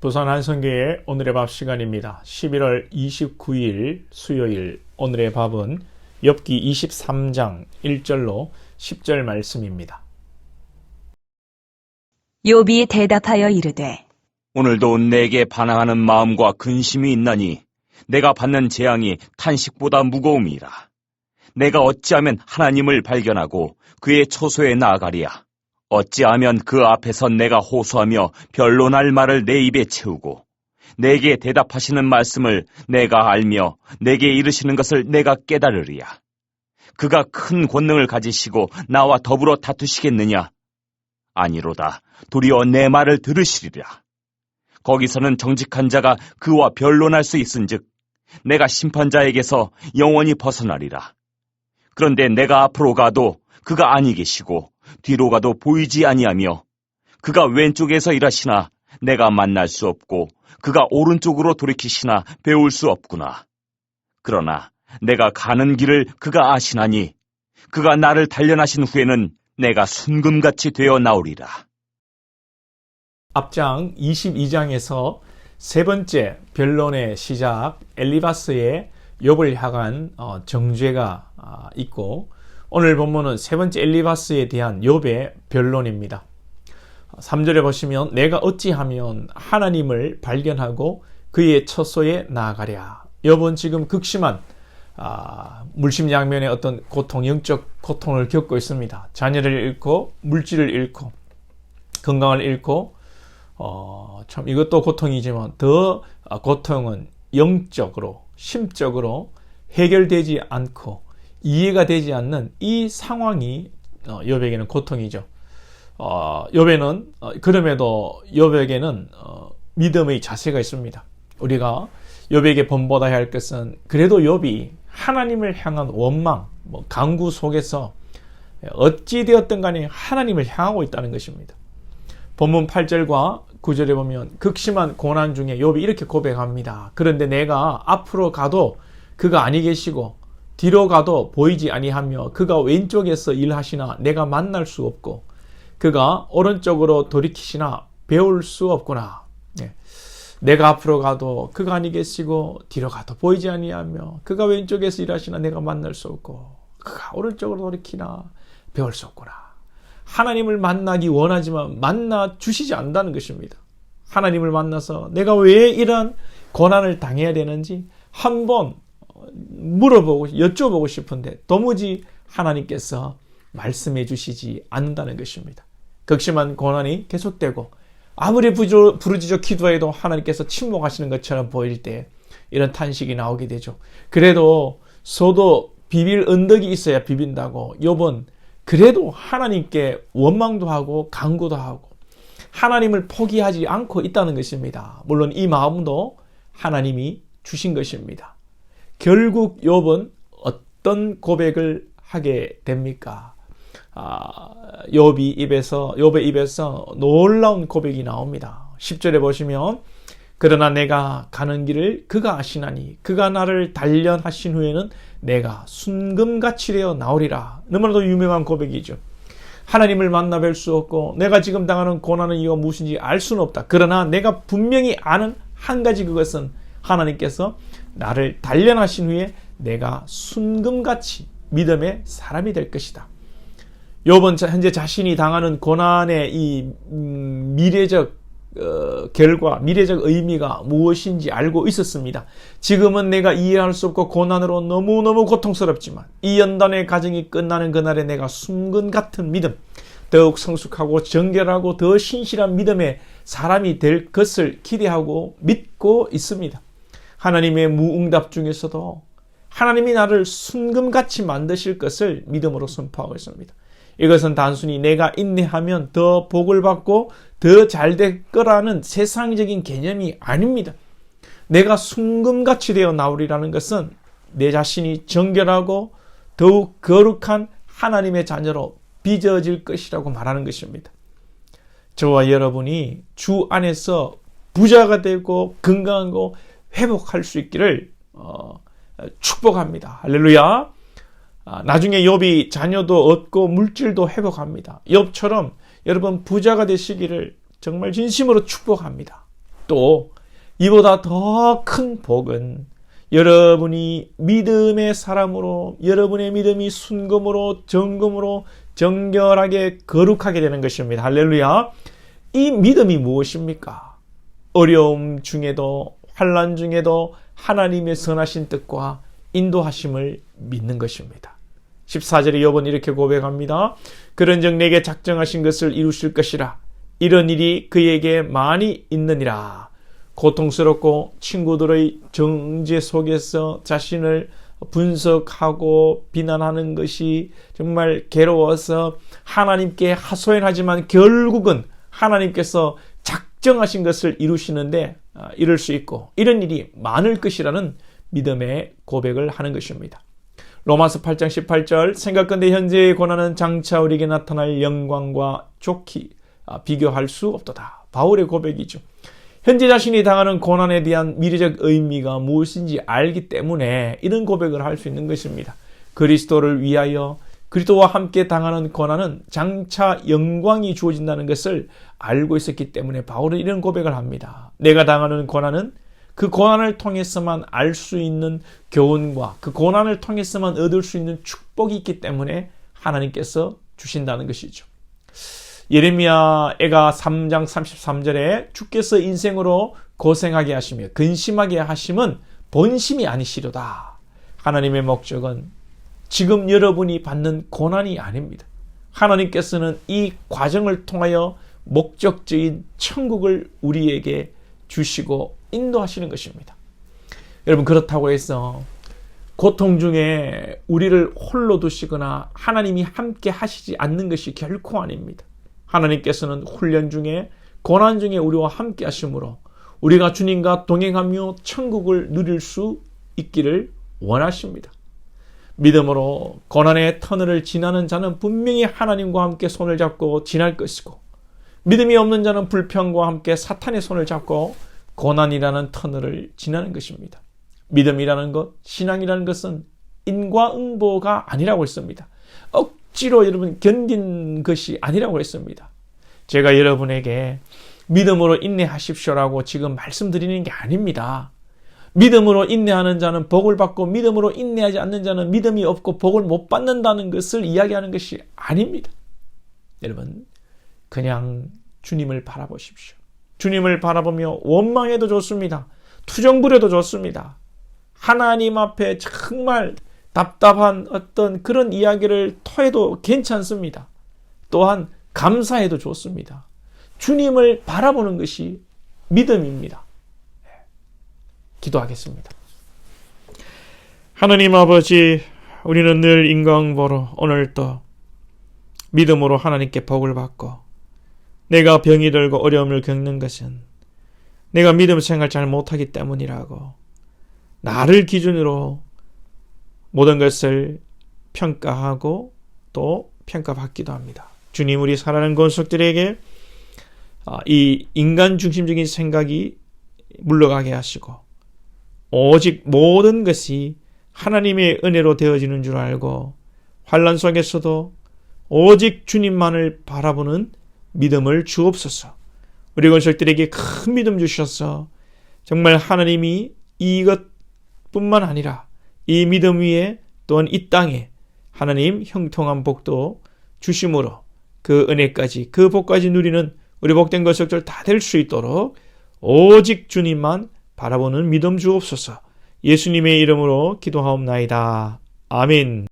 부산 한성교회 오늘의 밥 시간입니다. 11월 29일 수요일 오늘의 밥은 욥기 23장 1절로 10절 말씀입니다. 욥이 대답하여 이르되 오늘도 내게 반항하는 마음과 근심이 있나니 내가 받는 재앙이 탄식보다 무거움이라. 내가 어찌하면 하나님을 발견하고 그의 처소에 나아가리야. 어찌하면 그 앞에서 내가 호소하며 변론할 말을 내 입에 채우고 내게 대답하시는 말씀을 내가 알며 내게 이르시는 것을 내가 깨달으리야. 그가 큰 권능을 가지시고 나와 더불어 다투시겠느냐? 아니로다. 도리어 내 말을 들으시리라. 거기서는 정직한 자가 그와 변론할 수 있은즉 내가 심판자에게서 영원히 벗어나리라. 그런데 내가 앞으로 가도 그가 아니 계시고 뒤로 가도 보이지 아니하며 그가 왼쪽에서 일하시나 내가 만날 수 없고 그가 오른쪽으로 돌이키시나 배울 수 없구나. 그러나 내가 가는 길을 그가 아시나니 그가 나를 단련하신 후에는 내가 순금같이 되어 나오리라. 앞장 22장에서 세 번째 변론의 시작 엘리바스의 욥을 향한 정죄가 있고 오늘 본문은 세 번째 엘리바스에 대한 욥의 변론입니다. 3절에 보시면 내가 어찌하면 하나님을 발견하고 그의 처소에 나아가랴. 욥은 지금 극심한 물심양면의 어떤 고통, 영적 고통을 겪고 있습니다. 자녀를 잃고 물질을 잃고 건강을 잃고 참 이것도 고통이지만 더 고통은 영적으로 심적으로 해결되지 않고 이해가 되지 않는 이 상황이 욥에게는 고통이죠. 욥에는 그럼에도 욥에게는 믿음의 자세가 있습니다. 우리가 욥에게 본받아야 할 것은 그래도 욥이 하나님을 향한 원망, 간구 속에서 어찌 되었든 간에 하나님을 향하고 있다는 것입니다. 본문 8절과 9절에 보면 극심한 고난 중에 욥이 이렇게 고백합니다. 그런데 내가 앞으로 가도 그가 아니 계시고 뒤로 가도 보이지 아니하며 그가 왼쪽에서 일하시나 내가 만날 수 없고 그가 오른쪽으로 돌이키시나 배울 수 없구나. 내가 앞으로 가도 그가 아니 계시고 뒤로 가도 보이지 아니하며 그가 왼쪽에서 일하시나 내가 만날 수 없고 그가 오른쪽으로 돌이키나 배울 수 없구나. 하나님을 만나기 원하지만 만나 주시지 않는다는 것입니다. 하나님을 만나서 내가 왜 이런 고난을 당해야 되는지 한번 물어보고 여쭤보고 싶은데 도무지 하나님께서 말씀해 주시지 않는다는 것입니다. 극심한 고난이 계속되고 아무리 부르짖어 기도해도 하나님께서 침묵하시는 것처럼 보일 때 이런 탄식이 나오게 되죠. 그래도 소도 비빌 언덕이 있어야 비빈다고 욥은 그래도 하나님께 원망도 하고 간구도 하고 하나님을 포기하지 않고 있다는 것입니다. 물론 이 마음도 하나님이 주신 것입니다. 결국 욥은 어떤 고백을 하게 됩니까? 욥의 입에서 놀라운 고백이 나옵니다. 10절에 보시면 그러나 내가 가는 길을 그가 아시나니 그가 나를 단련하신 후에는 내가 순금같이 되어 나오리라. 너무나도 유명한 고백이죠. 하나님을 만나 뵐 수 없고 내가 지금 당하는 고난의 이유가 무엇인지 알 수는 없다. 그러나 내가 분명히 아는 한 가지 그것은 하나님께서 나를 단련하신 후에 내가 순금같이 믿음의 사람이 될 것이다. 욥은 현재 자신이 당하는 고난의 이 미래적 결과, 미래적 의미가 무엇인지 알고 있었습니다. 지금은 내가 이해할 수 없고 고난으로 너무너무 고통스럽지만 이 연단의 과정이 끝나는 그날에 내가 순금 같은 믿음, 더욱 성숙하고 정결하고 더 신실한 믿음의 사람이 될 것을 기대하고 믿고 있습니다. 하나님의 무응답 중에서도 하나님이 나를 순금같이 만드실 것을 믿음으로 선포하고 있습니다. 이것은 단순히 내가 인내하면 더 복을 받고 더 잘 될 거라는 세상적인 개념이 아닙니다. 내가 순금같이 되어 나오리라는 것은 내 자신이 정결하고 더욱 거룩한 하나님의 자녀로 빚어질 것이라고 말하는 것입니다. 저와 여러분이 주 안에서 부자가 되고 건강하고 회복할 수 있기를 축복합니다. 할렐루야. 나중에 욥이 자녀도 얻고 물질도 회복합니다. 욥처럼 여러분 부자가 되시기를 정말 진심으로 축복합니다. 또 이보다 더 큰 복은 여러분이 믿음의 사람으로, 여러분의 믿음이 순금으로 정금으로 정결하게 거룩하게 되는 것입니다. 할렐루야. 이 믿음이 무엇입니까? 어려움 중에도 환난 중에도 하나님의 선하신 뜻과 인도하심을 믿는 것입니다. 14절에 욥은 이렇게 고백합니다. 그런즉 내게 작정하신 것을 이루실 것이라. 이런 일이 그에게 많이 있느니라. 고통스럽고 친구들의 정죄 속에서 자신을 분석하고 비난하는 것이 정말 괴로워서 하나님께 하소연하지만 결국은 하나님께서 작정하신 것을 이루시는데 이룰 수 있고 이런 일이 많을 것이라는 믿음의 고백을 하는 것입니다. 로마서 8장 18절 생각건대 현재의 고난은 장차 우리에게 나타날 영광과 좋기 비교할 수 없도다. 바울의 고백이죠. 현재 자신이 당하는 고난에 대한 미래적 의미가 무엇인지 알기 때문에 이런 고백을 할 수 있는 것입니다. 그리스도를 위하여 그리스도와 함께 당하는 고난은 장차 영광이 주어진다는 것을 알고 있었기 때문에 바울은 이런 고백을 합니다. 내가 당하는 고난은 그 고난을 통해서만 알 수 있는 교훈과 그 고난을 통해서만 얻을 수 있는 축복이 있기 때문에 하나님께서 주신다는 것이죠. 예레미야가 3장 33절에 주께서 인생으로 고생하게 하시며 근심하게 하심은 본심이 아니시로다. 하나님의 목적은 지금 여러분이 받는 고난이 아닙니다. 하나님께서는 이 과정을 통하여 목적적인 천국을 우리에게 주시고 인도하시는 것입니다. 여러분, 그렇다고 해서 고통 중에 우리를 홀로 두시거나 하나님이 함께 하시지 않는 것이 결코 아닙니다. 하나님께서는 훈련 중에 고난 중에 우리와 함께 하심으로 우리가 주님과 동행하며 천국을 누릴 수 있기를 원하십니다. 믿음으로 고난의 터널을 지나는 자는 분명히 하나님과 함께 손을 잡고 지날 것이고, 믿음이 없는 자는 불평과 함께 사탄의 손을 잡고 고난이라는 터널을 지나는 것입니다. 믿음이라는 것, 신앙이라는 것은 인과응보가 아니라고 했습니다. 억지로 여러분 견딘 것이 아니라고 했습니다. 제가 여러분에게 믿음으로 인내하십시오라고 지금 말씀드리는 게 아닙니다. 믿음으로 인내하는 자는 복을 받고 믿음으로 인내하지 않는 자는 믿음이 없고 복을 못 받는다는 것을 이야기하는 것이 아닙니다. 여러분, 그냥 주님을 바라보십시오. 주님을 바라보며 원망해도 좋습니다. 투정부려도 좋습니다. 하나님 앞에 정말 답답한 어떤 그런 이야기를 토해도 괜찮습니다. 또한 감사해도 좋습니다. 주님을 바라보는 것이 믿음입니다. 기도하겠습니다. 하나님 아버지, 우리는 늘 인과응보로 오늘도 믿음으로 하나님께 복을 받고, 내가 병이 들고 어려움을 겪는 것은 내가 믿음 생활 잘 못하기 때문이라고 나를 기준으로 모든 것을 평가하고 또 평가받기도 합니다. 주님, 우리 사랑하는 권속들에게 이 인간 중심적인 생각이 물러가게 하시고 오직 모든 것이 하나님의 은혜로 되어지는 줄 알고 환난 속에서도 오직 주님만을 바라보는 믿음을 주옵소서. 우리 권속들에게 큰 믿음 주셔서 정말 하나님이 이것뿐만 아니라 이 믿음 위에 또한 이 땅에 하나님 형통한 복도 주심으로 그 은혜까지 그 복까지 누리는 우리 복된 권속들 다 될 수 있도록 오직 주님만 바라보는 믿음 주옵소서. 예수님의 이름으로 기도하옵나이다. 아멘.